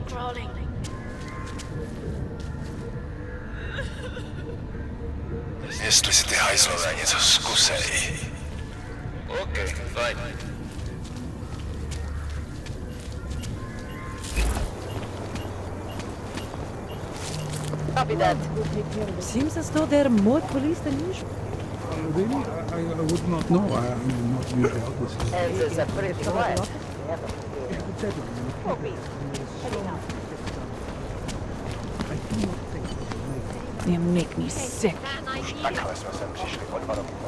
Crawling. Jestli si ty hajzlové něco zkusej. OK, fajn. Copy that. Seems as though there are more police than usual. Really? I would not know. I'm not usually out with this. And it's a pretty quiet. Copy. Heading out. I do not think it will make They make me sick. Takhle jsme sem přišli od varovníku.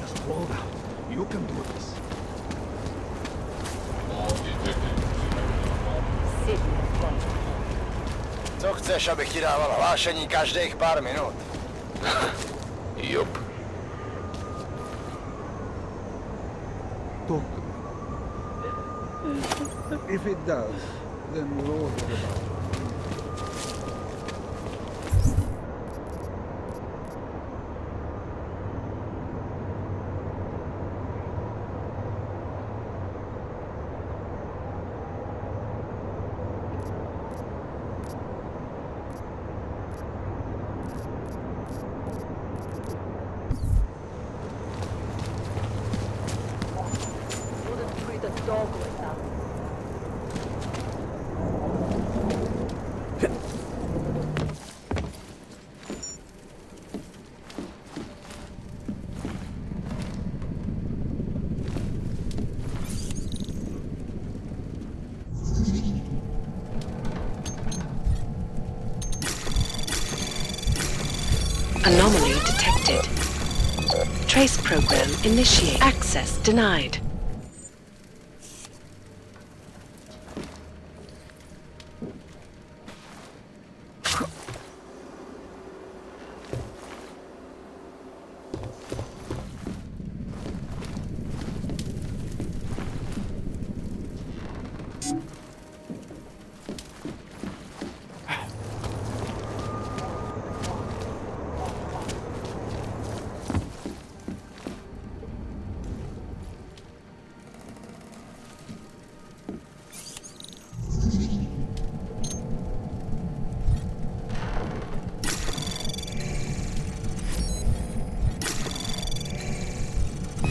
Just hold out. You can do this. Co chceš, abych ti dával hlášení každých pár minut? Jup. Talk to me. If it does, then we'll all get about it. Wouldn't treat a dog like that. Anomaly detected. Trace program initiate. Access denied.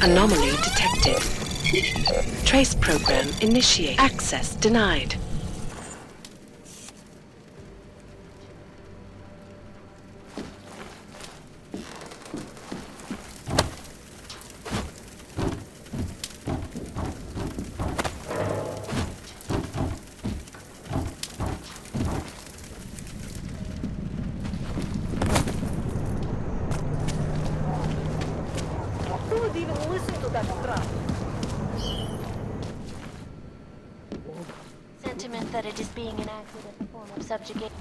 Anomaly detected. Trace program initiate. Access denied. Who would even listen to that crap? Sentiment that it is being enacted as a form of subjugation.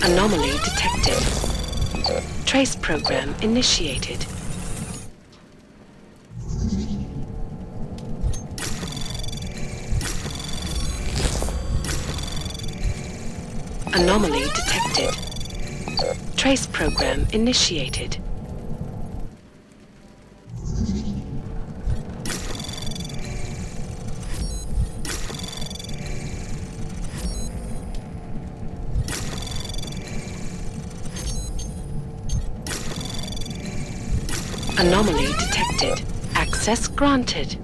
Anomaly detected. Trace program initiated. Anomaly detected. Trace program initiated. Anomaly detected. Access granted.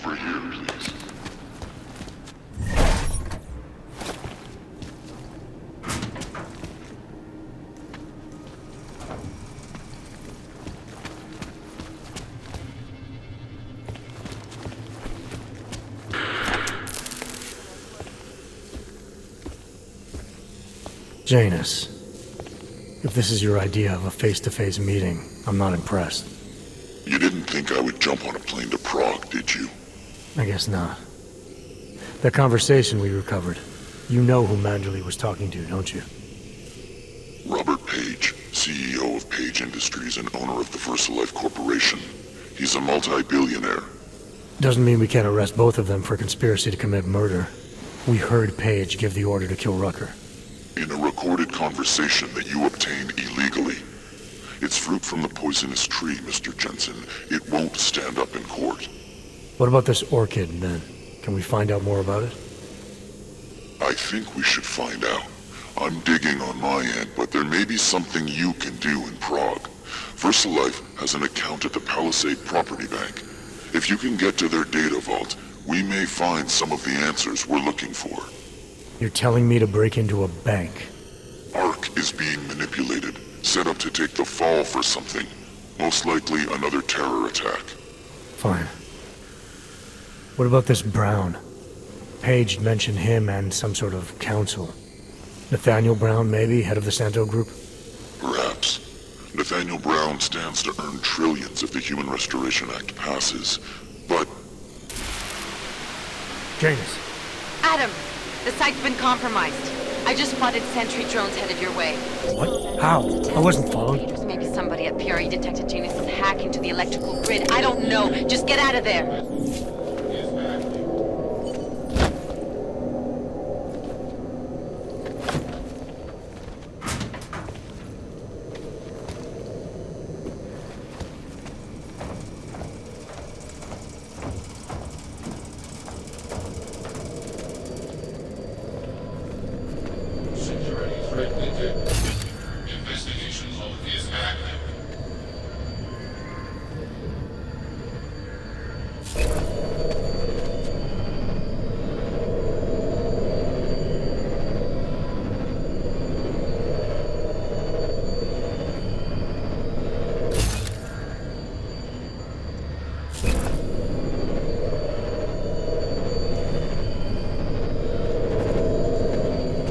Over here, please. Janus, if this is your idea of a face-to-face meeting, I'm not impressed. You didn't think I would jump on a plane to Prague, did you? I guess not. That conversation we recovered, you know who Manderley was talking to, don't you? Robert Page, CEO of Page Industries and owner of the VersaLife Corporation. He's a multi-billionaire. Doesn't mean we can't arrest both of them for conspiracy to commit murder. We heard Page give the order to kill Rucker. In a recorded conversation that you obtained illegally. It's fruit from the poisonous tree, Mr. Jensen. It won't stand up in court. What about this orchid, then? Can we find out more about it? I think we should find out. I'm digging on my end, but there may be something you can do in Prague. VersaLife has an account at the Palisade Property Bank. If you can get to their data vault, we may find some of the answers we're looking for. You're telling me to break into a bank? Ark is being manipulated, set up to take the fall for something. Most likely another terror attack. Fine. What about this Brown? Page mentioned him and some sort of council. Nathaniel Brown, maybe, head of the Santo Group? Perhaps. Nathaniel Brown stands to earn trillions if the Human Restoration Act passes, but... Janus. Adam! The site's been compromised. I just spotted sentry drones headed your way. What? How? I wasn't followed. Maybe somebody at PRE detected Janus's hack into the electrical grid. I don't know. Just get out of there. Investigation mode is active.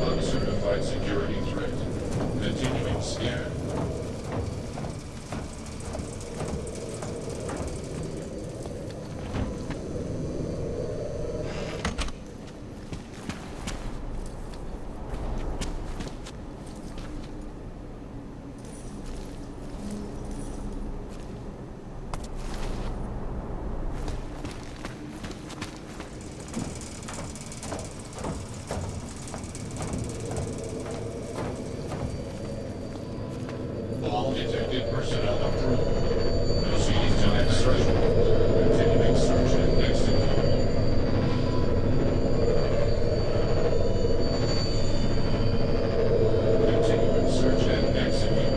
Uncertified security threat. Continuing scan. All detected personnel approved. Proceeding to next threshold. Continuing search and execute. Continuing search and execute.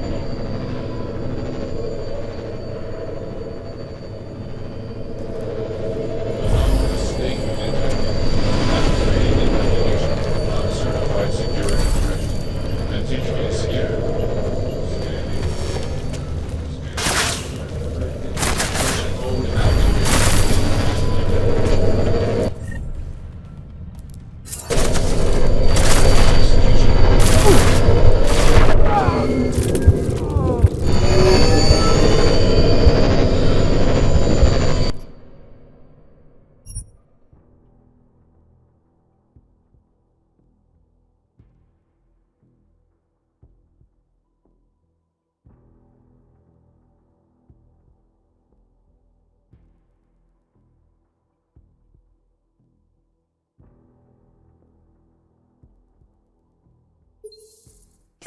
Anomalous state detected. Activating investigation. Uncertified security threat. Continuing scan.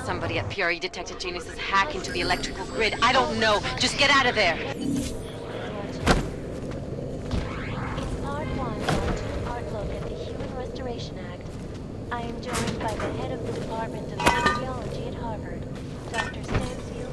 Somebody at PRE detected Janus's hack into the electrical grid. I don't know. Just get out of there. It's Part 1, Part 2, Art Look at the Human Restoration Act. I am joined by the head of the Department of Sociology at Harvard, Dr. Stansfield.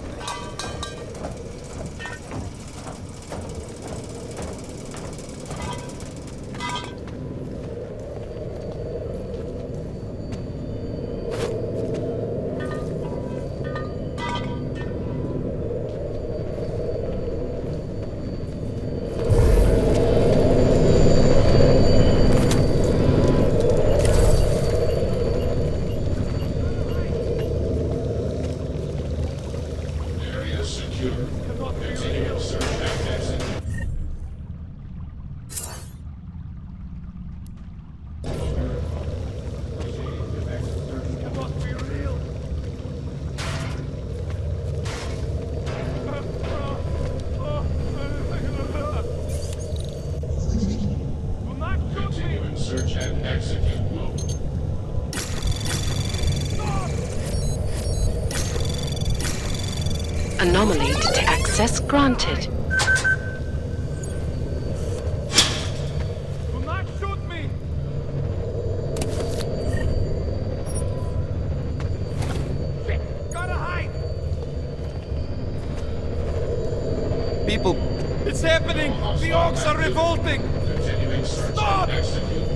search and execute mode. Anomaly to access granted. Do not shoot me! Shit! Gotta hide! People, it's happening! The orcs are revolting! Continuing search Stop! and execute mode.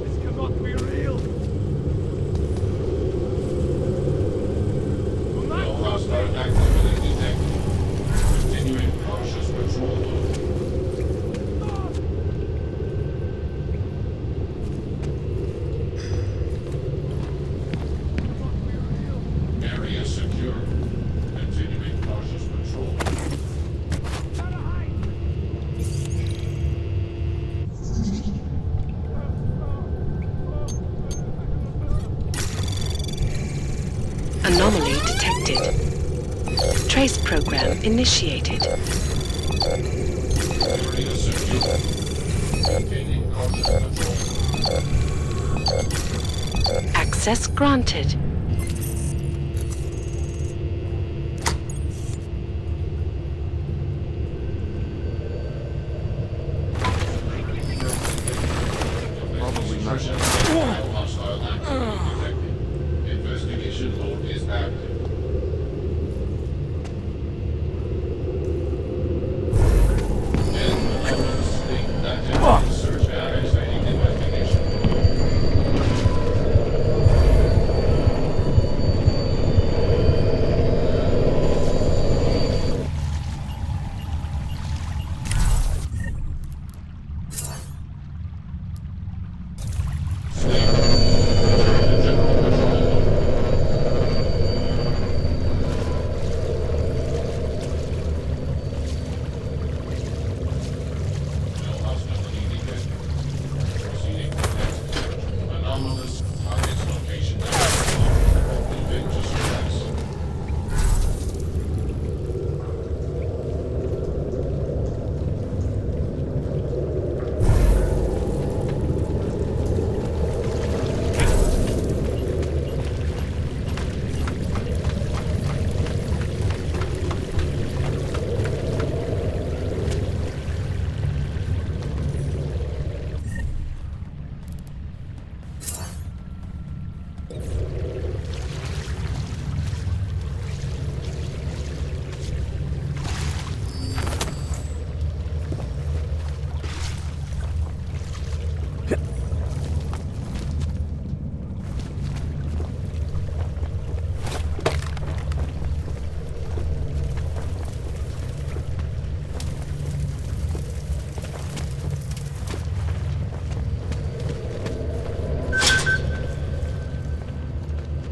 This cannot be real! Do No not hostile activity detected. Continuing cautious patrol mode. Area secure. Continuing cautious patrol. Anomaly detected. Trace program initiated. Area secure. Maintaining cautious patrol. Access granted. Probably not. No hostile activity detected. Investigation mode is active. Search and exciting investigation. Anomalous target's location. Moving to suppress.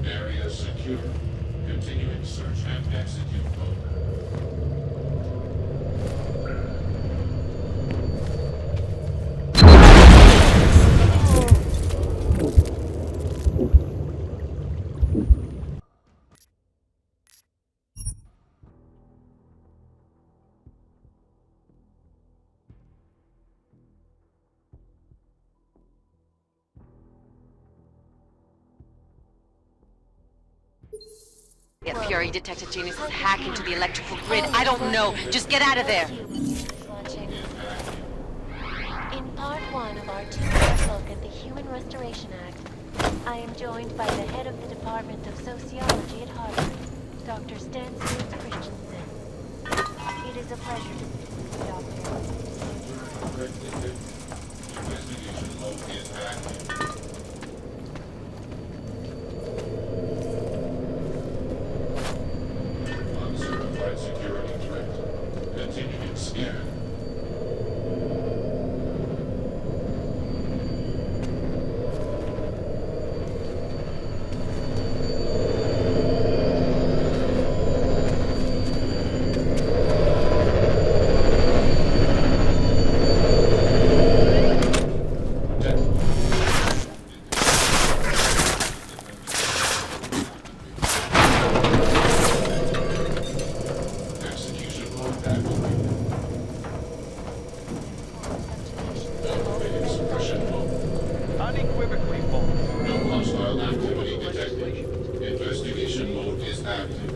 Area secure. Continuing search and execute mode. That Fury detected genius is hacking to the electrical grid. I don't know. Just get out of there. In part 1 of our two-part look at the Human Restoration Act, I am joined by the head of the Department of Sociology at Harvard, Dr. Stansfield Christensen. It is a pleasure to speak with you, Doctor. Investigation mode is active. Uncertified security threat. Continuing scan. active.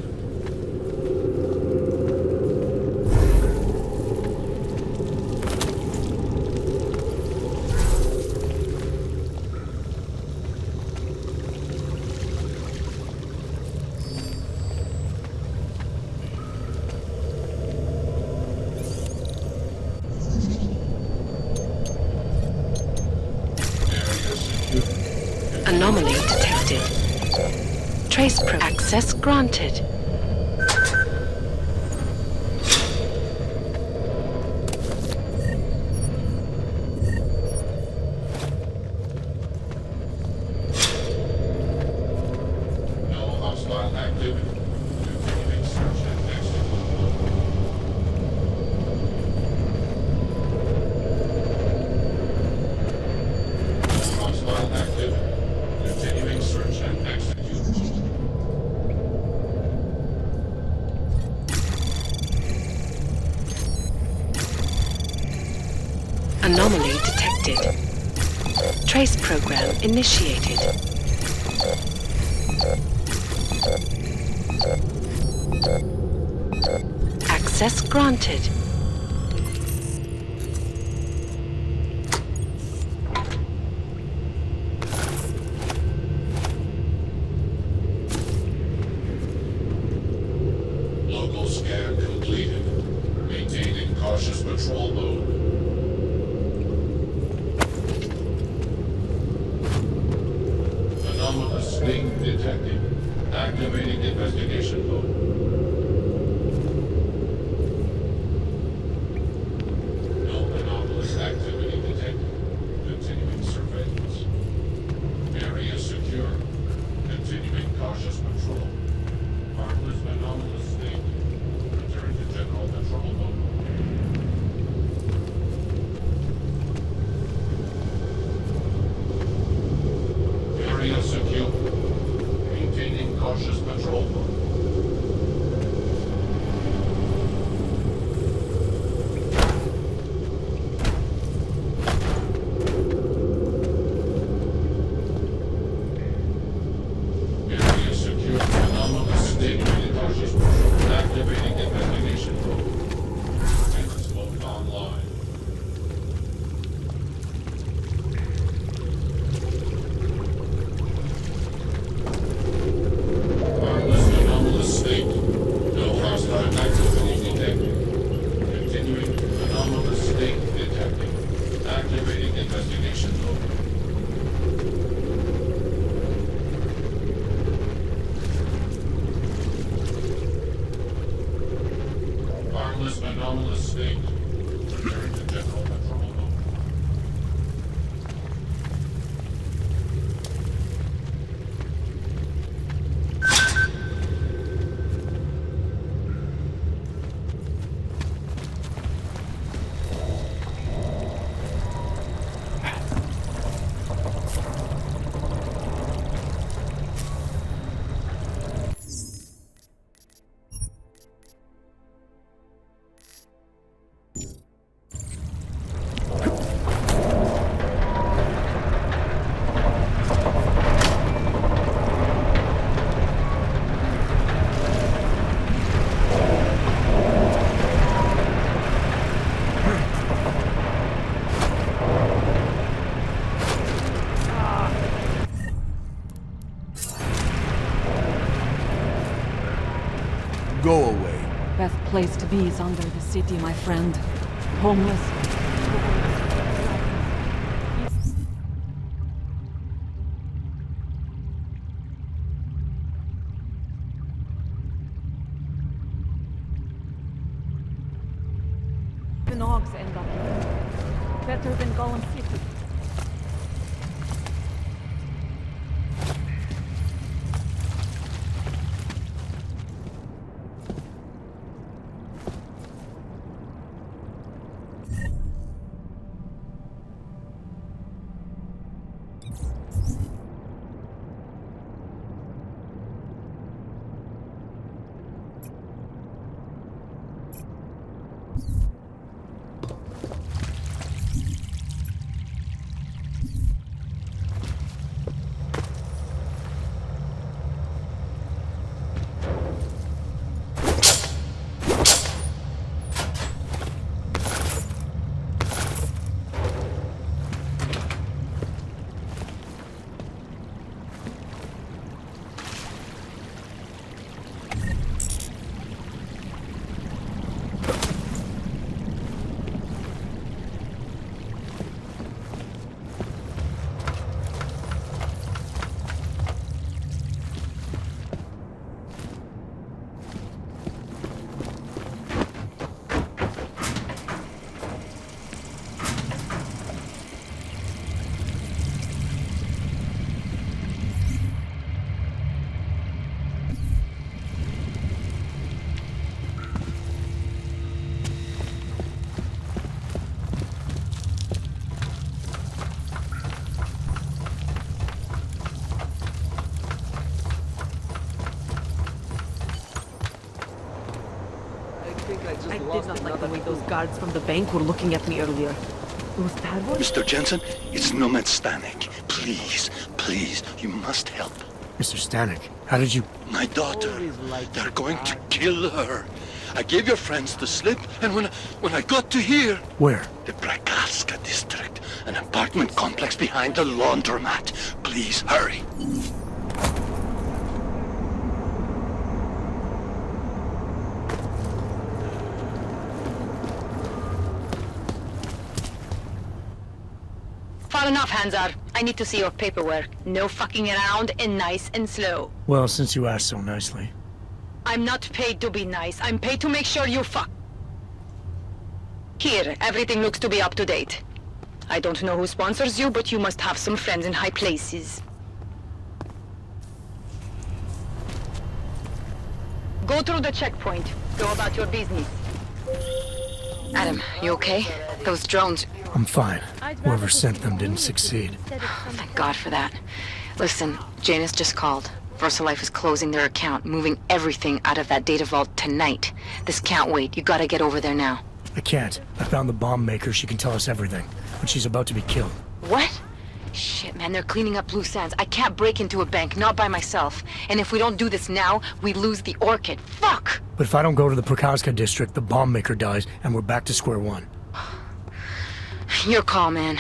Anomaly detected. Trace access granted. No hostile activity. Continuing search and exit. No hostile activity. Continuing search and execute. Anomaly detected. Trace program initiated. Access granted. Local scan completed. Maintaining cautious patrol mode. Anomalous state detected. Activating investigation mode. No anomalous activity detected. Continuing surveillance. Area secure. Continuing cautious patrol. Harmless anomalous state. Return to general control mode. Area secure. Maintaining cautious patrol mode. Area secure. Anomalous state. Cautious patrol. Activating investigation mode. Surveillance mode online. Harmless anomalous state. No hostile activity detected. Continuing anomalous state detected. Activating investigation mode. Harmless anomalous state. Return to general control mode. Go away. Best place to be is under the city, my friend. Homeless. The Nogs end up here. Better than Golem City. I did not like the way those guards from the bank were looking at me earlier. Those bad ones? Mr. Jensen, it's Nomad Stanek. Please, please, you must help. Mr. Stanek, how did you... My daughter. They're going to kill her. I gave your friends the slip, and when I got to here... Where? The Brakalska district. An apartment complex behind the laundromat. Please, hurry. Far enough, Hanzar. I need to see your paperwork. No fucking around and nice and slow. Well, since you asked so nicely. I'm not paid to be nice. I'm paid to make sure you fuck. Here, everything looks to be up to date. I don't know who sponsors you, but you must have some friends in high places. Go through the checkpoint. Go about your business. Adam, you okay? Those drones... I'm fine. Whoever sent them didn't succeed. Oh, thank God for that. Listen, Janus just called. VersaLife is closing their account, moving everything out of that data vault tonight. This can't wait. You gotta get over there now. I can't. I found the bomb maker. She can tell us everything. But she's about to be killed. What? Shit, man, they're cleaning up loose ends. I can't break into a bank, not by myself. And if we don't do this now, we lose the Orchid. Fuck! But if I don't go to the Prakowska district, the bomb maker dies, and we're back to square one. Your call, man.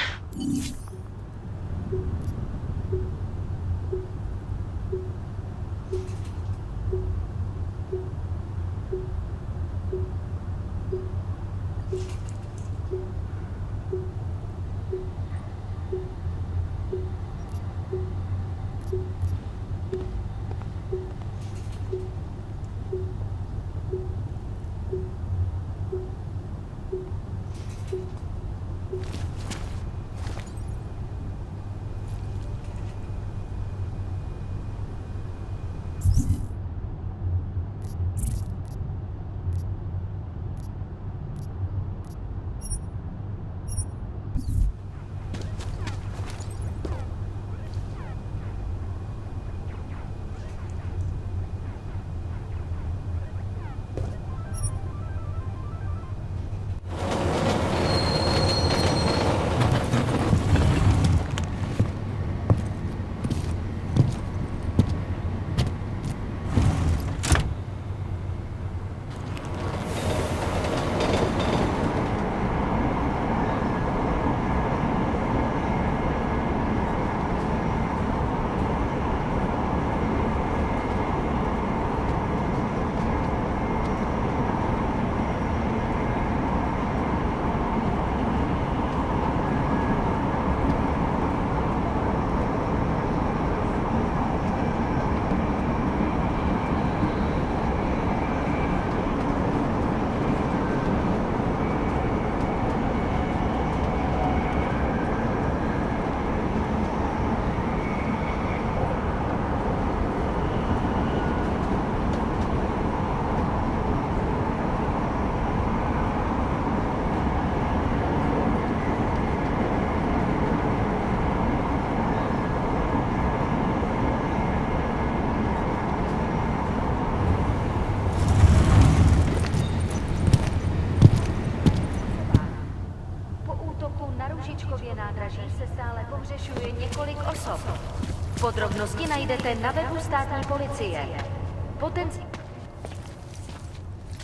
Podrobnosti najdete na webu státní policie.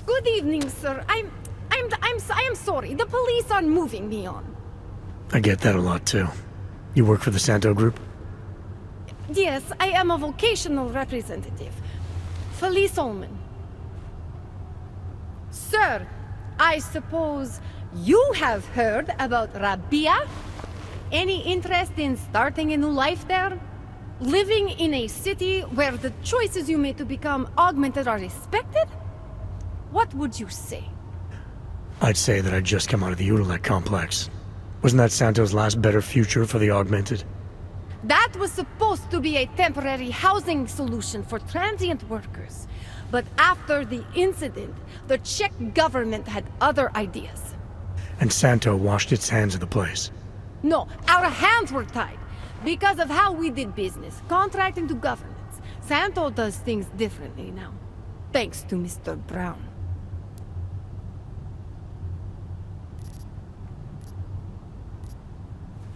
Good evening, sir. I am sorry. The police are moving me on. I get that a lot, too. You work for the Santo Group? Yes, I am a vocational representative. Felice Ullman. Sir, I suppose you have heard about Rabia? Any interest in starting a new life there? Living in a city where the choices you make to become augmented are respected? What would you say? I'd say that I'd just come out of the Utilec complex. Wasn't that Santo's last better future for the augmented? That was supposed to be a temporary housing solution for transient workers. But after the incident, the Czech government had other ideas. And Santo washed its hands of the place. No, our hands were tied. Because of how we did business, contracting to governments. Santo does things differently now. Thanks to Mr. Brown.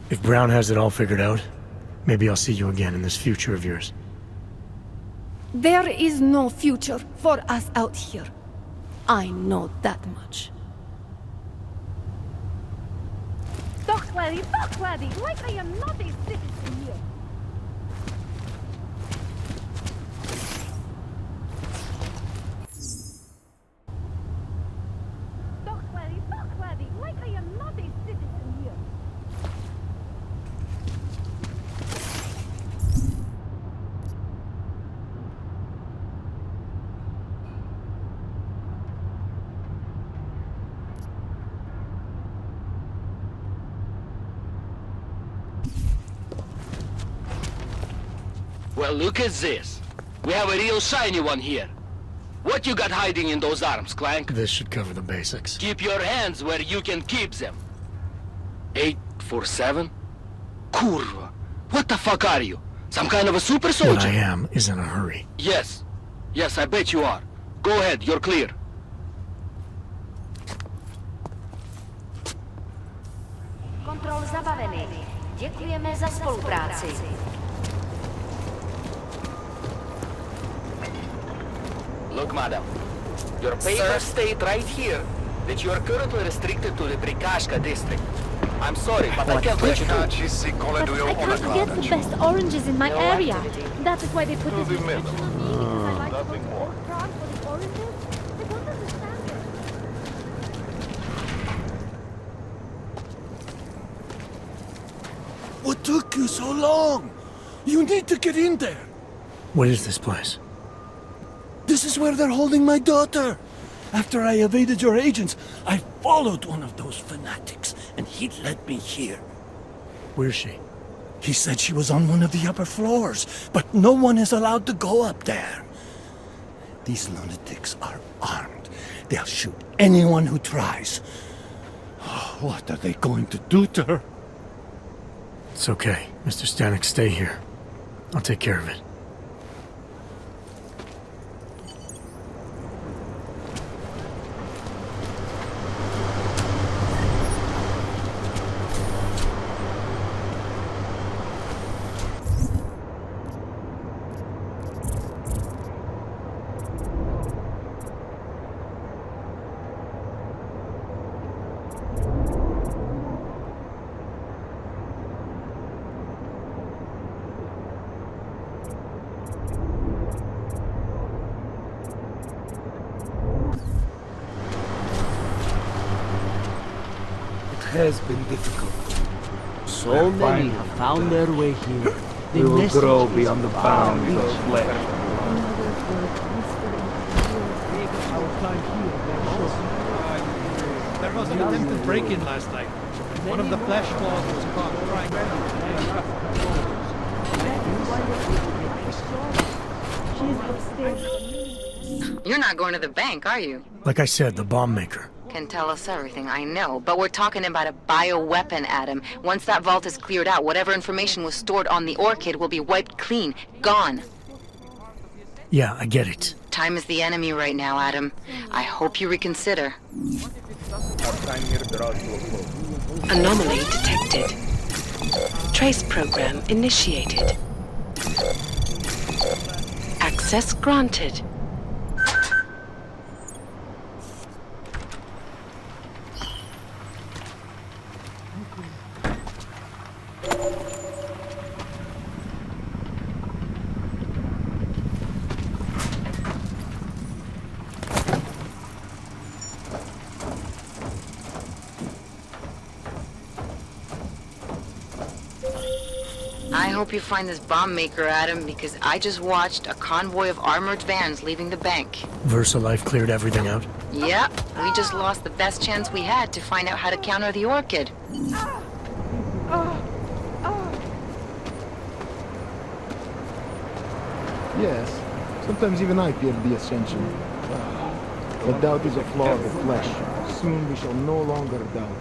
If Brown has it all figured out, maybe I'll see you again in this future of yours. There is no future for us out here. I know that much. Talk, laddie, like I am not a citizen here. Talk, laddie, like I am not a citizen here. Well, look at this. We have a real shiny one here. What you got hiding in those arms, Clank? This should cover the basics. Keep your hands where you can keep them. 847? Kurva. What the fuck are you? Some kind of a super soldier? What I am is in a hurry. Yes. Yes, I bet you are. Go ahead, you're clear. Kontrol zabavený. Děkujeme za spolupráci. Look, madam. Your papers state right here that you are currently restricted to the Prikashka district. I'm sorry, but I can't let you do. But I can't get the best oranges in my area. That is why they put this restriction on me, because I like to go to Old Prague for the oranges. They don't understand it. What took you so long? You need to get in there. What is this place? This is where they're holding my daughter. After I evaded your agents, I followed one of those fanatics, and he led me here. Where's she? He said she was on one of the upper floors, but no one is allowed to go up there. These lunatics are armed. They'll shoot anyone who tries. What are they going to do to her? It's okay. Mr. Stanek, stay here. I'll take care of it. Has been difficult. So many have found their way here. We will grow beyond the bounds of flesh. There was an attempted break-in last night. One of the flesh claws was caught trying. You're not going to the bank, are you? Like I said, the bomb maker. Can tell us everything, I know. But we're talking about a bioweapon, Adam. Once that vault is cleared out, whatever information was stored on the Orchid will be wiped clean. Gone. Yeah, I get it. Time is the enemy right now, Adam. I hope you reconsider. Anomaly detected. Trace program initiated. Access granted. I hope you find this bomb maker, Adam, because I just watched a convoy of armored vans leaving the bank. VersaLife cleared everything out? Yep, we just lost the best chance we had to find out how to counter the Orchid. Yes, sometimes even I fear the ascension. But doubt is a flaw of the flesh. Soon we shall no longer doubt.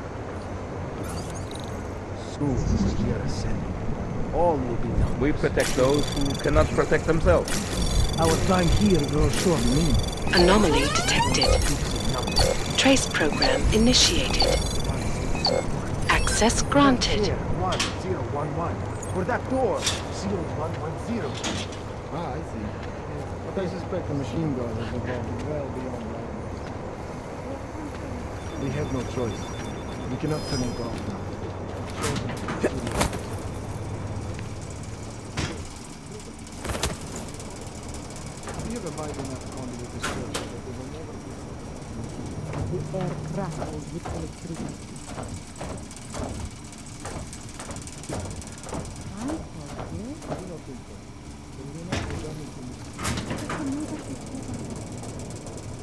Soon we are ascending. All will be done. We protect those who cannot protect themselves. Our time here grows short. Anomaly detected. Trace program initiated. Access granted. 011. For that door, 0110. Ah, I see. But I suspect the machine gun is involved well beyond lightning. We have no choice. We cannot turn it off now. We have a wide enough conduit disclosure that they will never be. The air crackles with electricity.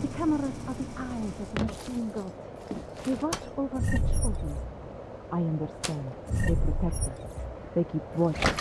The cameras are the eyes of the machine god. They watch over the children. I understand. They protect us. They keep watching.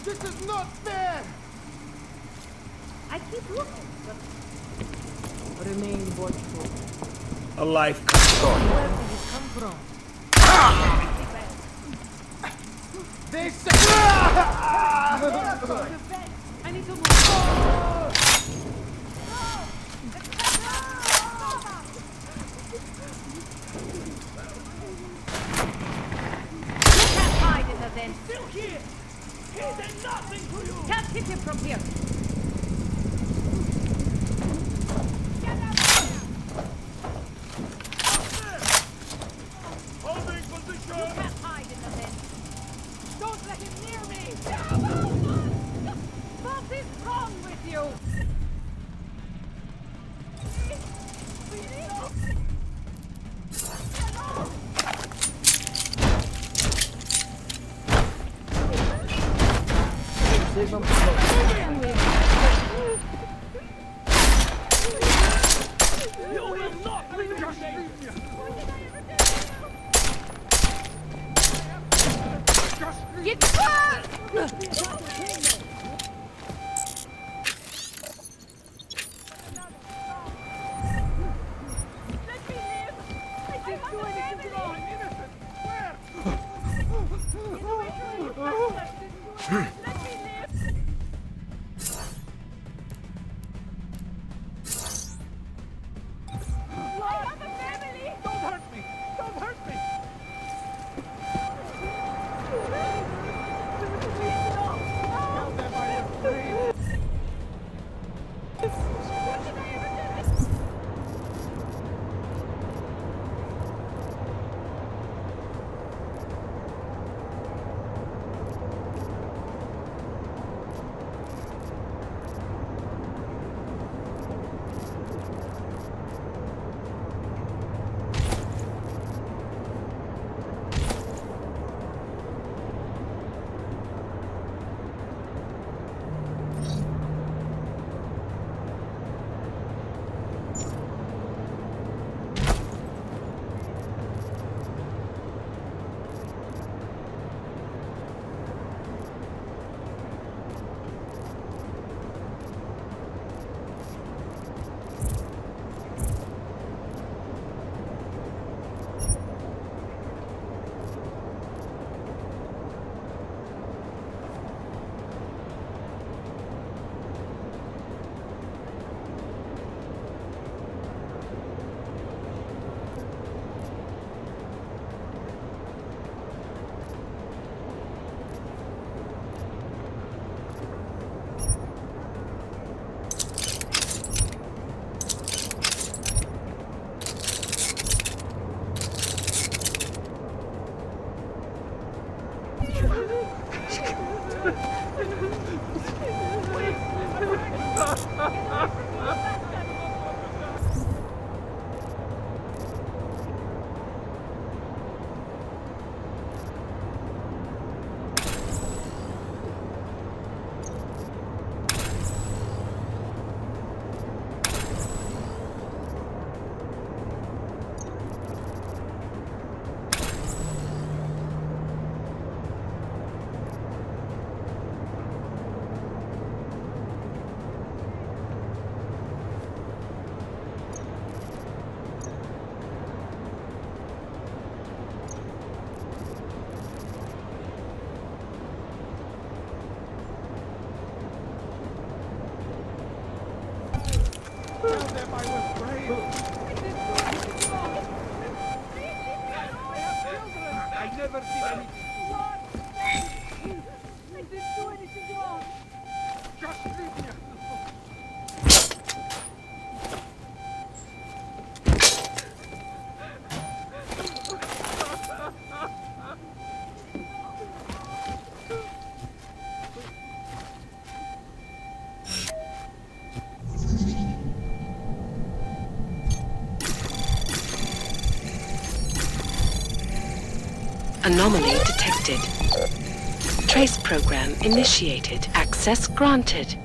This is not fair! I keep looking, but remain watchful. A life gone. Where did it come from? They say... I need to move. You can't hide in the vent. Still here. He did nothing to you. Can't hit him from here. Get out of here. Holding position! You can't hide in the vent. Don't let him near me. What is wrong with you? Signal. You will not leave your station! Get back! I never did anything. I didn't do anything wrong. Just leave me alone. Anomaly detected. Trace program initiated. Access granted.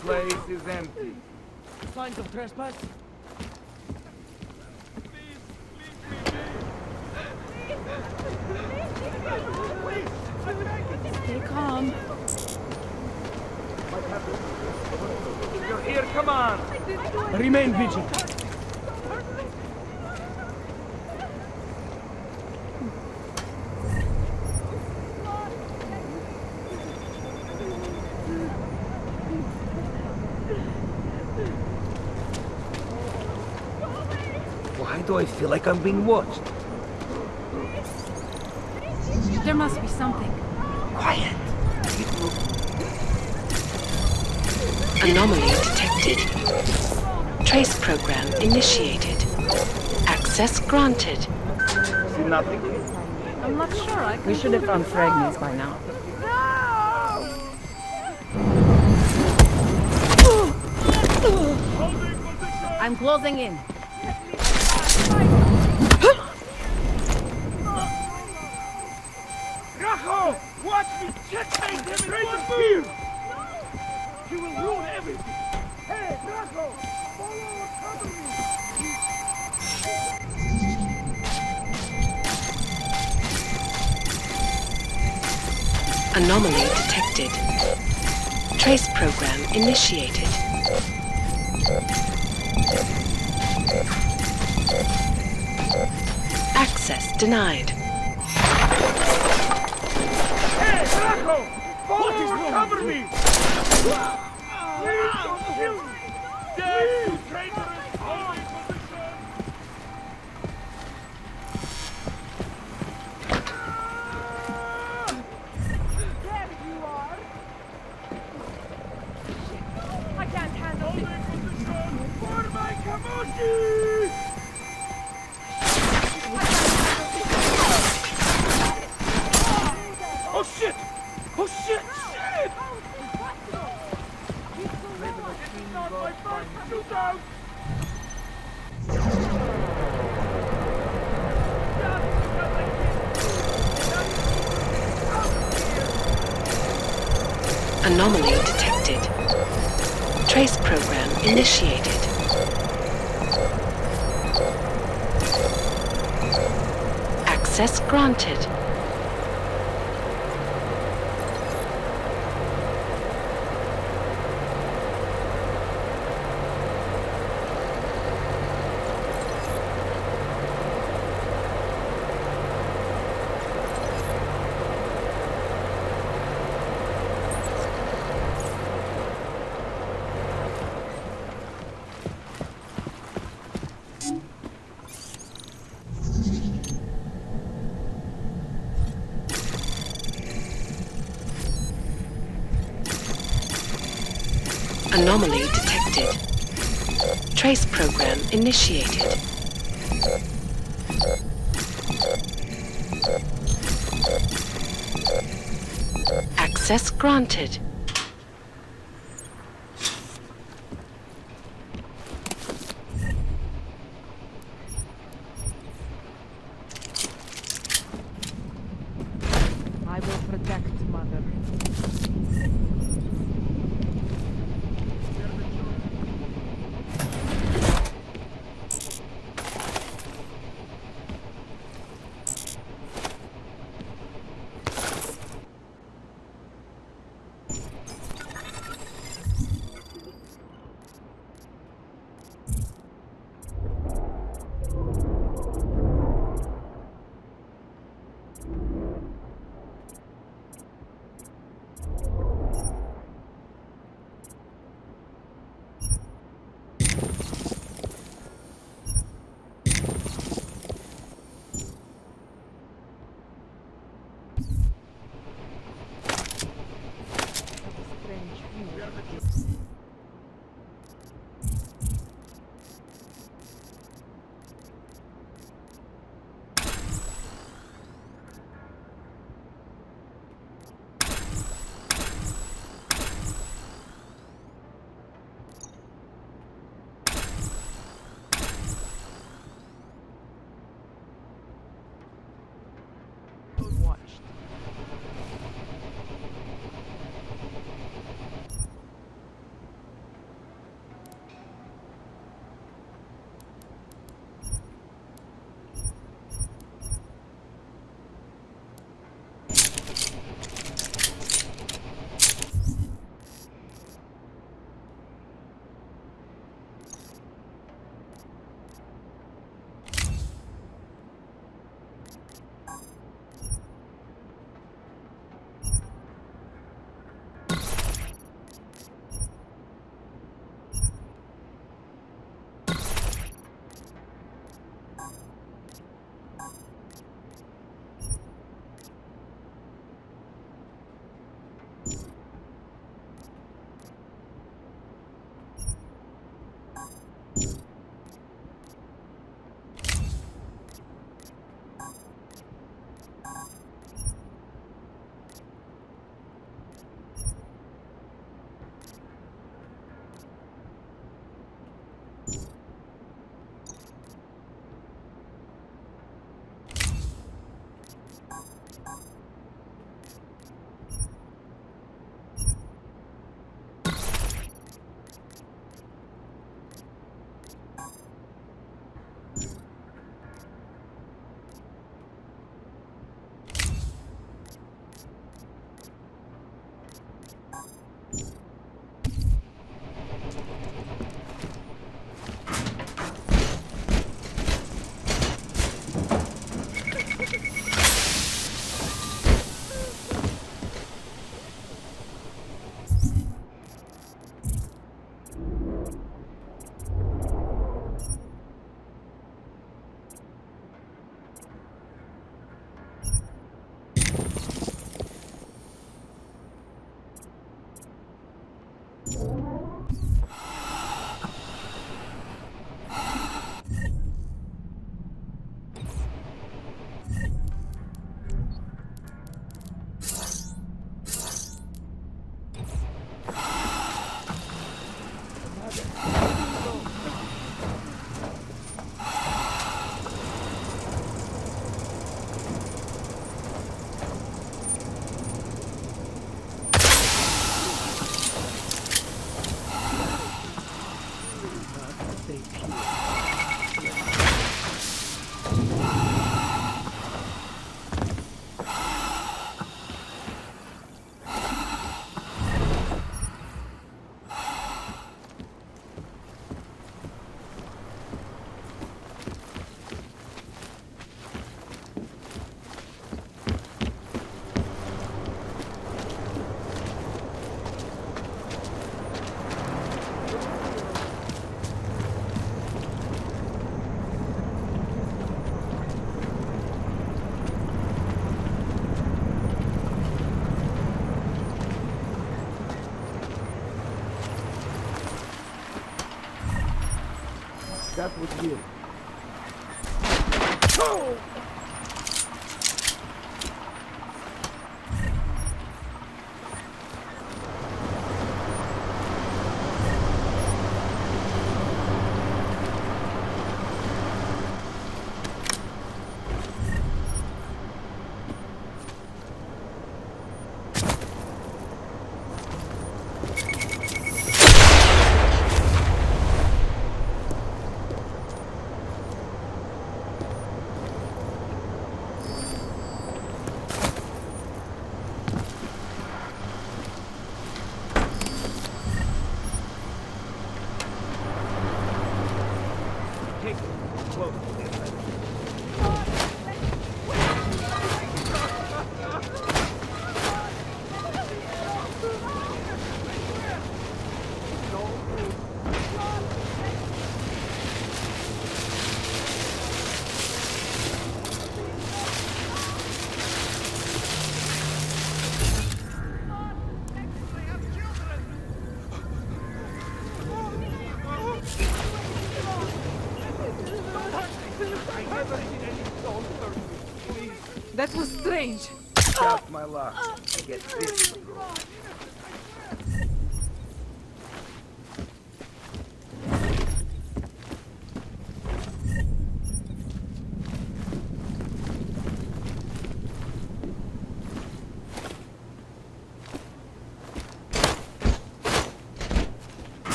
Place is empty. Signs of trespass? Stay calm. You're here, come on! Remain vigilant. Why do I feel like I'm being watched? There must be something. Quiet! Anomaly detected. Trace program initiated. Access granted. See nothing? I'm not sure. We should have found fragments by now. I'm closing in. Rajo! Watch me! Checkmate him straight to fear! He will ruin everything! Hey, Rajo! Follow or cover me! Anomaly detected. Trace program initiated. Access denied. Hey, Rajo! Follow or cover me! Please don't kill me! Dead, you traitorous! Hold in position! There you are. I can't handle Hold it. in position! For my Kamoshi! Oh shit! Oh shit! Shit! It's not my fault! Shoot out! Anomaly detected. Trace program initiated. Access granted. Anomaly detected. Trace program initiated. Access granted. I will protect Mother. That was weird. That was strange. Just my luck. I get this.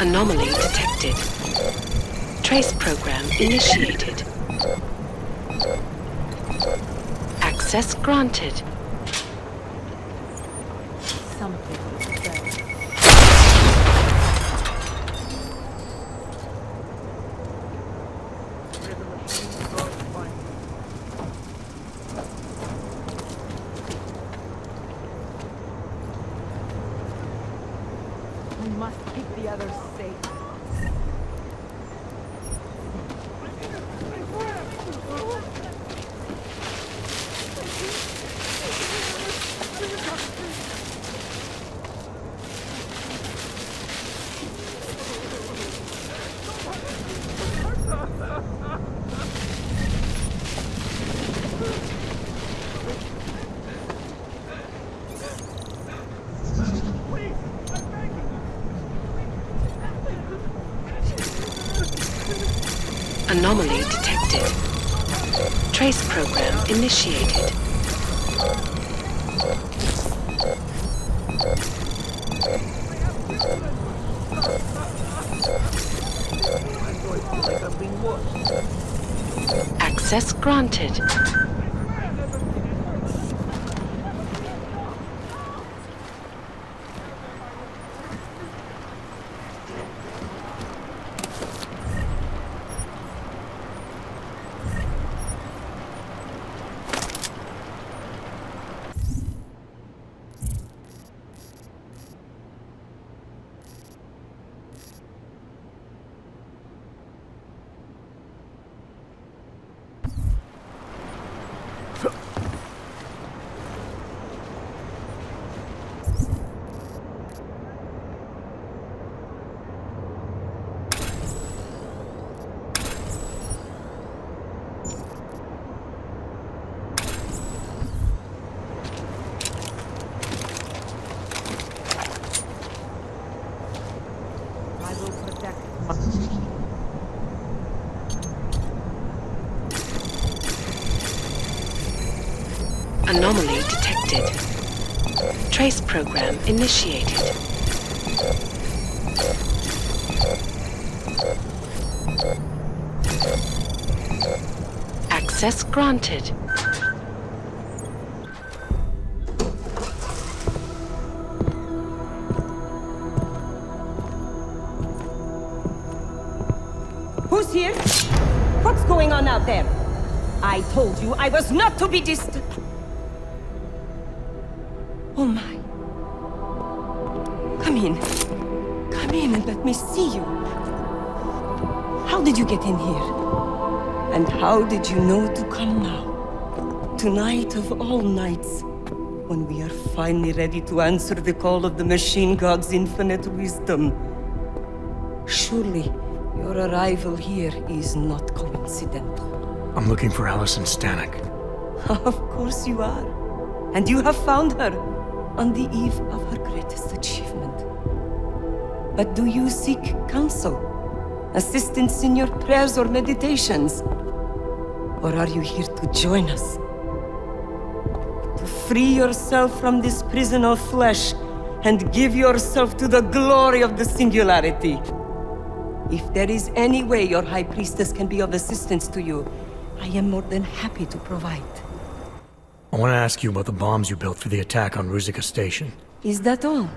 Anomaly detected. Trace program initiated. Access granted. We must keep the others safe. Anomaly detected. Trace program initiated. Access granted. Anomaly detected. Trace program initiated. Access granted. going on out there? I told you I was not to be disturbed. Oh my. Come in. Come in and let me see you. How did you get in here? And how did you know to come now? Tonight of all nights, when we are finally ready to answer the call of the Machine God's infinite wisdom. Surely, your arrival here is not coincidental. I'm looking for Allison Stanek. Of course you are. And you have found her on the eve of her greatest achievement. But do you seek counsel? Assistance in your prayers or meditations? Or are you here to join us? To free yourself from this prison of flesh and give yourself to the glory of the singularity. If there is any way your High Priestess can be of assistance to you, I am more than happy to provide. I want to ask you about the bombs you built for the attack on Ruzicka Station. Is that all?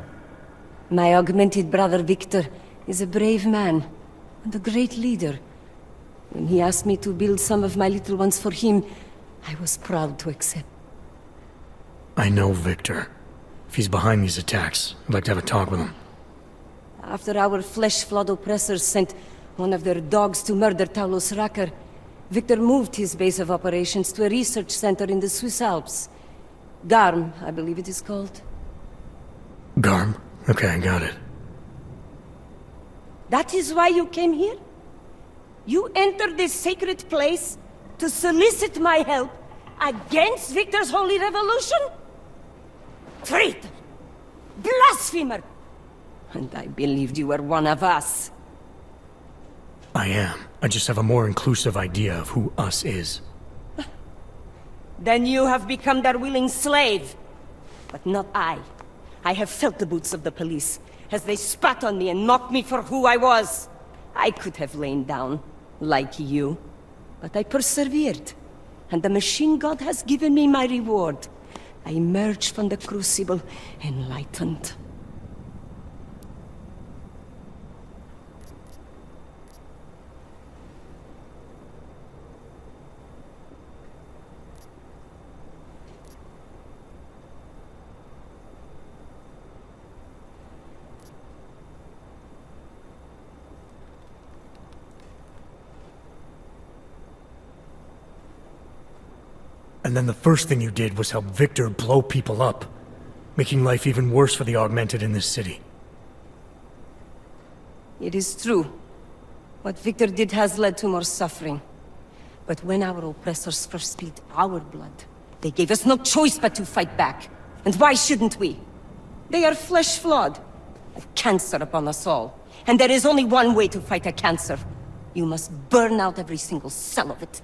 My augmented brother Victor is a brave man and a great leader. When he asked me to build some of my little ones for him, I was proud to accept. I know Victor. If he's behind these attacks, I'd like to have a talk with him. After our flesh-flood oppressors sent one of their dogs to murder Talos Racker, Victor moved his base of operations to a research center in the Swiss Alps. Garm, I believe it is called. Garm? Okay, I got it. That is why you came here? You entered this sacred place to solicit my help against Victor's holy revolution? Traitor! Blasphemer! And I believed you were one of us. I am. I just have a more inclusive idea of who us is. Then you have become their willing slave. But not I. I have felt the boots of the police as they spat on me and mocked me for who I was. I could have lain down, like you. But I persevered. And the Machine God has given me my reward. I emerged from the crucible enlightened. And then the first thing you did was help Victor blow people up, making life even worse for the Augmented in this city. It is true. What Victor did has led to more suffering. But when our oppressors first spilled our blood, they gave us no choice but to fight back. And why shouldn't we? They are flesh-flawed, a cancer upon us all. And there is only one way to fight a cancer. You must burn out every single cell of it.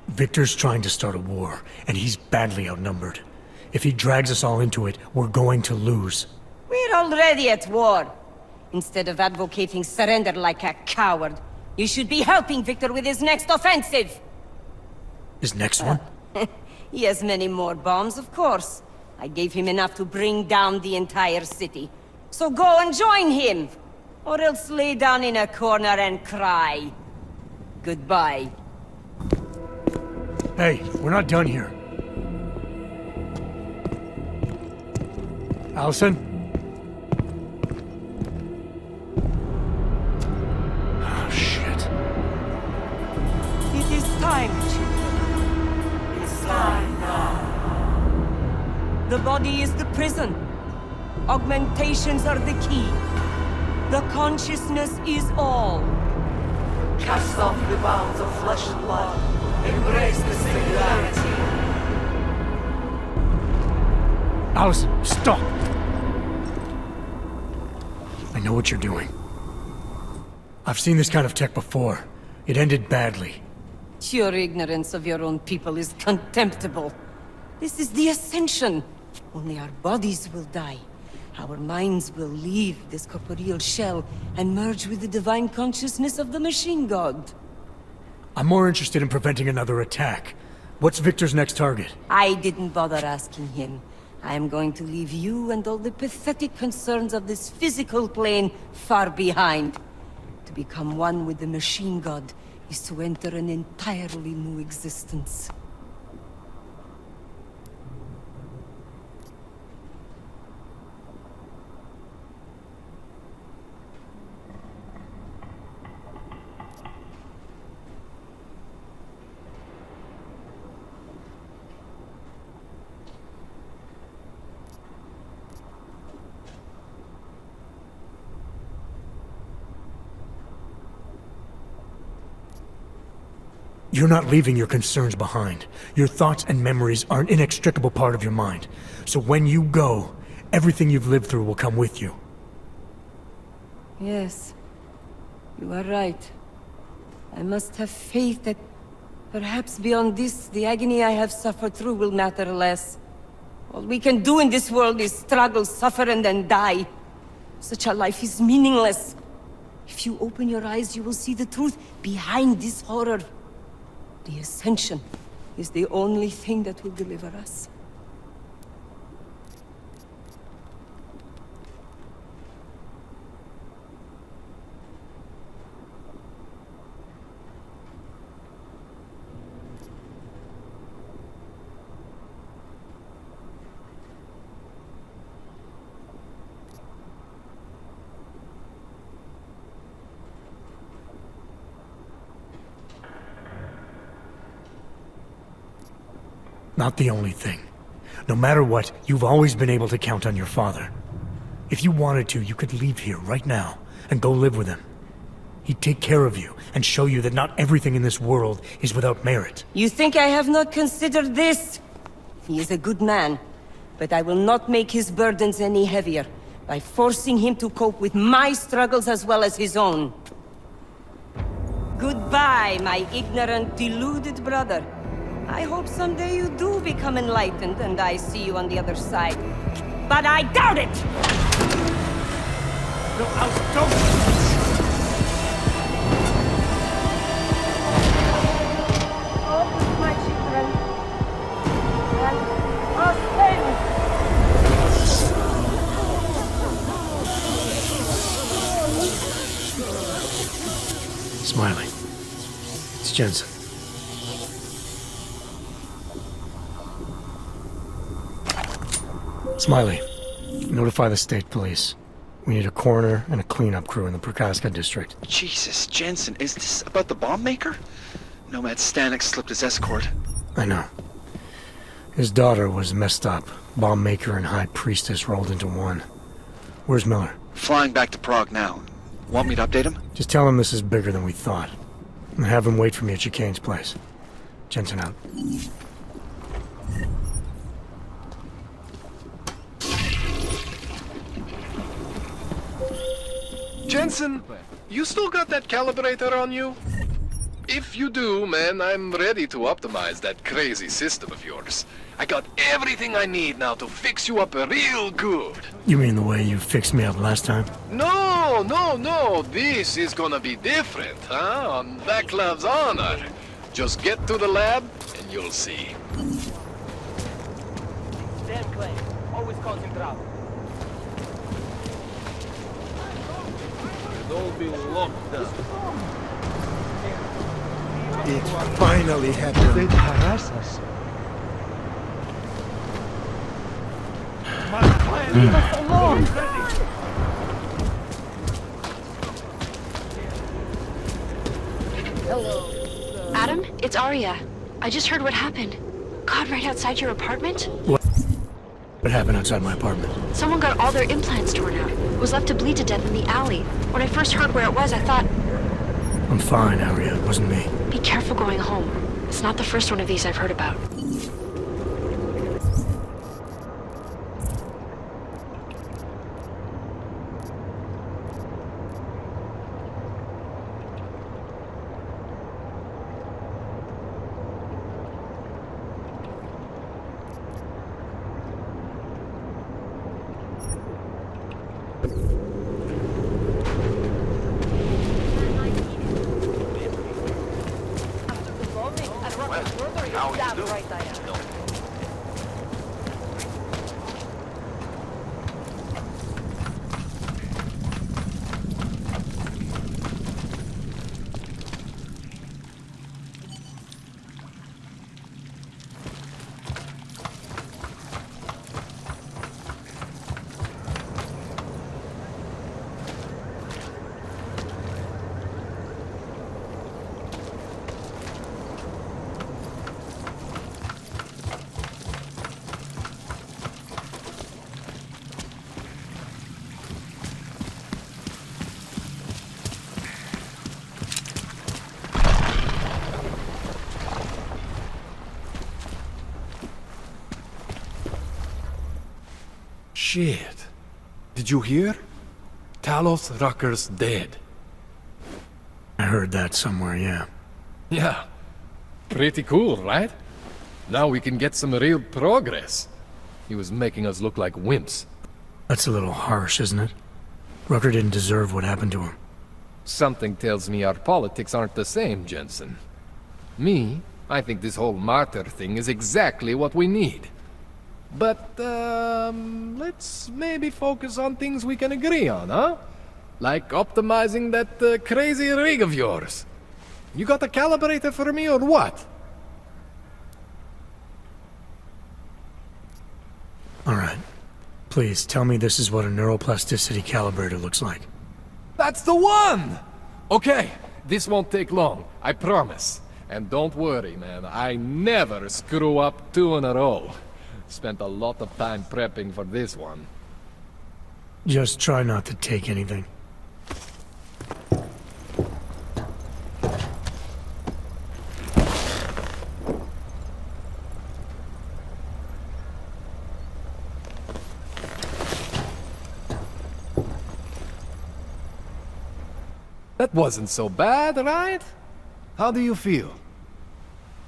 Victor's trying to start a war, and he's badly outnumbered. If he drags us all into it, we're going to lose. We're already at war. Instead of advocating surrender like a coward, you should be helping Victor with his next offensive. His next one? He has many more bombs, of course. I gave him enough to bring down the entire city. So go and join him! Or else lay down in a corner and cry. Goodbye. Hey, we're not done here. Allison? Oh, shit. It is time, children. It's time now. The body is the prison. Augmentations are the key. The consciousness is all. Cast off the bounds of flesh and blood. Embrace the singularity. Allison, stop! I know what you're doing. I've seen this kind of tech before. It ended badly. Your ignorance of your own people is contemptible. This is the Ascension. Only our bodies will die. Our minds will leave this corporeal shell and merge with the divine consciousness of the machine god. I'm more interested in preventing another attack. What's Victor's next target? I didn't bother asking him. I am going to leave you and all the pathetic concerns of this physical plane far behind. To become one with the machine god is to enter an entirely new existence. You're not leaving your concerns behind. Your thoughts and memories are an inextricable part of your mind. So when you go, everything you've lived through will come with you. Yes, you are right. I must have faith that perhaps beyond this, the agony I have suffered through will matter less. All we can do in this world is struggle, suffer, and then die. Such a life is meaningless. If you open your eyes, you will see the truth behind this horror. The Ascension is the only thing that will deliver us. Not the only thing. No matter what, you've always been able to count on your father. If you wanted to, you could leave here right now and go live with him. He'd take care of you and show you that not everything in this world is without merit. You think I have not considered this? He is a good man, but I will not make his burdens any heavier by forcing him to cope with my struggles as well as his own. Goodbye, my ignorant, deluded brother. I hope someday you do become enlightened and I see you on the other side. But I doubt it! No, don't! Oh, my children. And Smiley. It's Jensen. Smiley, notify the state police. We need a coroner and a cleanup crew in the Prokaska district. Jesus, Jensen, is this about the bomb maker? Nomad Stanek slipped his escort. I know. His daughter was messed up. Bomb maker and high priestess rolled into one. Where's Miller? Flying back to Prague now. Want me to update him? Just tell him this is bigger than we thought. And have him wait for me at Chicane's place. Jensen out. Jensen, you still got that calibrator on you? If you do, man, I'm ready to optimize that crazy system of yours. I got everything I need now to fix you up real good. You mean the way you fixed me up last time? No, this is gonna be different, huh? On Vaklav's honor. Just get to the lab and you'll see. Damn Clay, always causing trouble. It'll all be locked down. It finally happened. They'd harass us. Leave us alone! Hello. Adam, it's Arya. I just heard what happened. God, right outside your apartment? What happened outside my apartment? Someone got all their implants torn out. Was left to bleed to death in the alley. When I first heard where it was, I thought... I'm fine, Arya. It wasn't me. Be careful going home. It's not the first one of these I've heard about. Shit. Did you hear? Talos Rucker's dead. I heard that somewhere, yeah. Yeah. Pretty cool, right? Now we can get some real progress. He was making us look like wimps. That's a little harsh, isn't it? Rucker didn't deserve what happened to him. Something tells me our politics aren't the same, Jensen. Me, I think this whole martyr thing is exactly what we need. But, let's maybe focus on things we can agree on, huh? Like optimizing that crazy rig of yours. You got a calibrator for me or what? Alright. Please, tell me this is what a neuroplasticity calibrator looks like. That's the one! Okay, this won't take long, I promise. And don't worry, man, I never screw up 2 in a row. Spent a lot of time prepping for this one. Just try not to take anything. That wasn't so bad, right? How do you feel?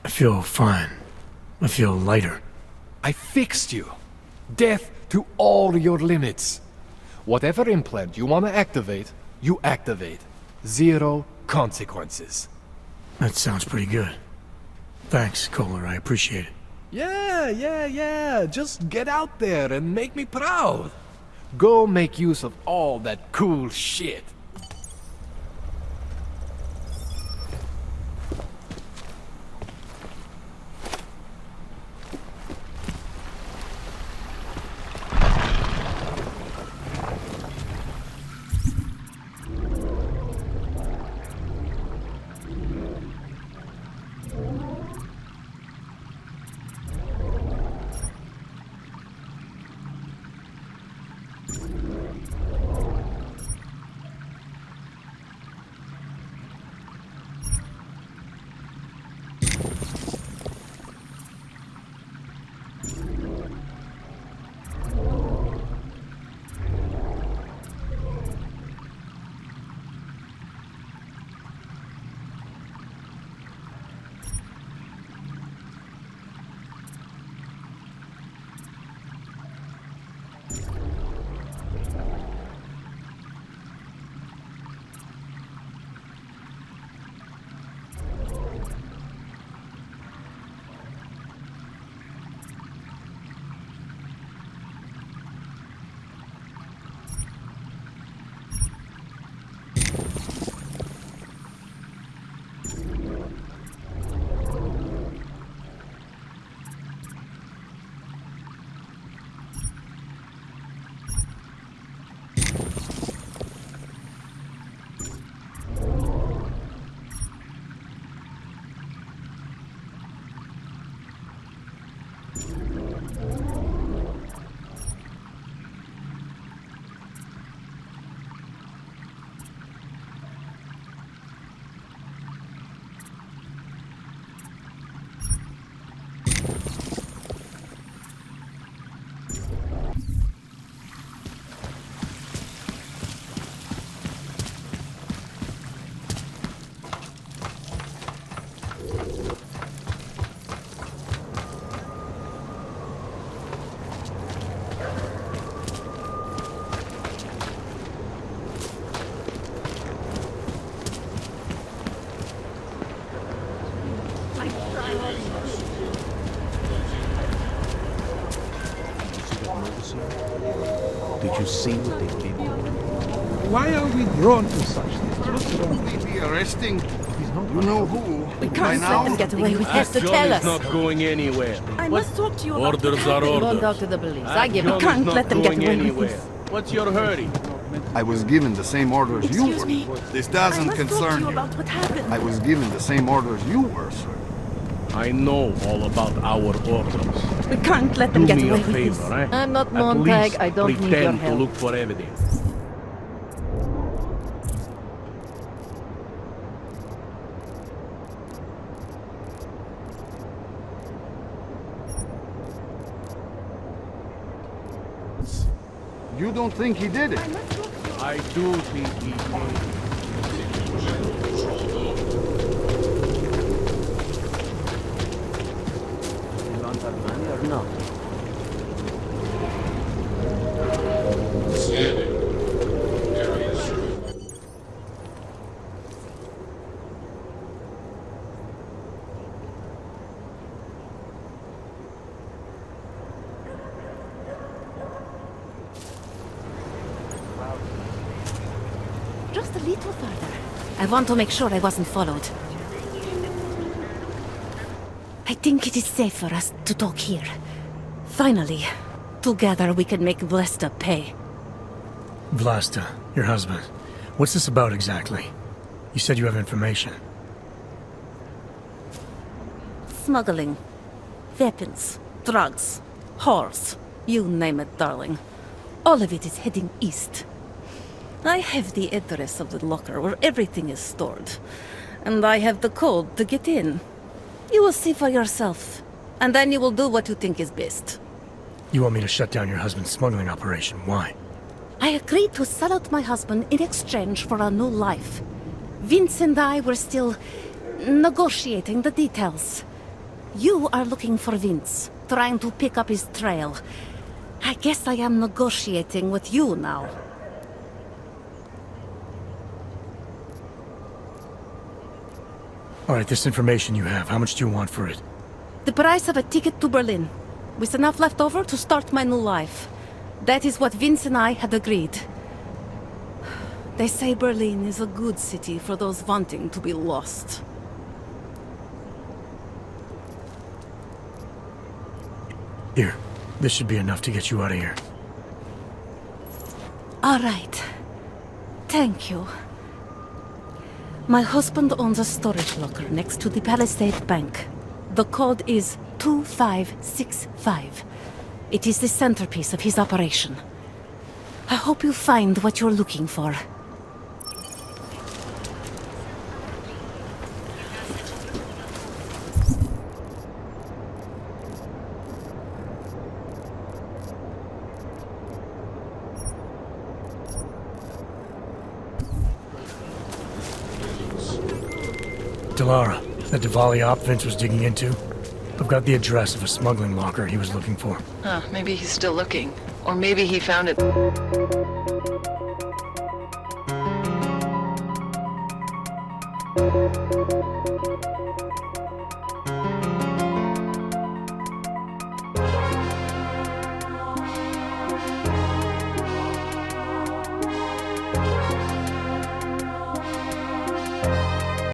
I feel fine. I feel lighter. I fixed you. Death to all your limits. Whatever implant you want to activate, you activate. 0 consequences. That sounds pretty good. Thanks, Kohler. I appreciate it. Yeah. Just get out there and make me proud. Go make use of all that cool shit. Did you see what they did? Why are we drawn to such things? What's wrong? Maybe arresting you know who. We by can't now. let them get away with this. That To John tell is us. not going anywhere. I must talk to you about Orders what are happened. orders. Go down to the police. That I give John you. is Can't not let them get going away anywhere. with this. What's your hurry? I was given the same orders you Excuse were. me. This I doesn't must talk to concern you you. about what happened. I was given the same orders you were, sir. I know all about our orders. We can't let them Do get me away a with this. favor, eh? I'm not At Montag. least I don't need your pretend to help. look for evidence. You don't think he did it? I do think he did. You want our money or not? Just a little further. I want to make sure I wasn't followed. I think it is safe for us to talk here. Finally, together we can make Vlasta pay. Vlasta, your husband. What's this about exactly? You said you have information. Smuggling. Weapons. Drugs. Whores. You name it, darling. All of it is heading east. I have the address of the locker where everything is stored. And I have the code to get in. You will see for yourself. And then you will do what you think is best. You want me to shut down your husband's smuggling operation. Why? I agreed to sell out my husband in exchange for a new life. Vince and I were still negotiating the details. You are looking for Vince, trying to pick up his trail. I guess I am negotiating with you now. All right, this information you have, how much do you want for it? The price of a ticket to Berlin, with enough left over to start my new life. That is what Vince and I had agreed. They say Berlin is a good city for those wanting to be lost. Here, this should be enough to get you out of here. All right. Thank you. My husband owns a storage locker next to the Palisade Bank. The code is 2565. It is the centerpiece of his operation. I hope you find what you're looking for. Delara, that Diwali op Vince was digging into? I've got the address of a smuggling locker he was looking for. Maybe he's still looking. Or maybe he found it.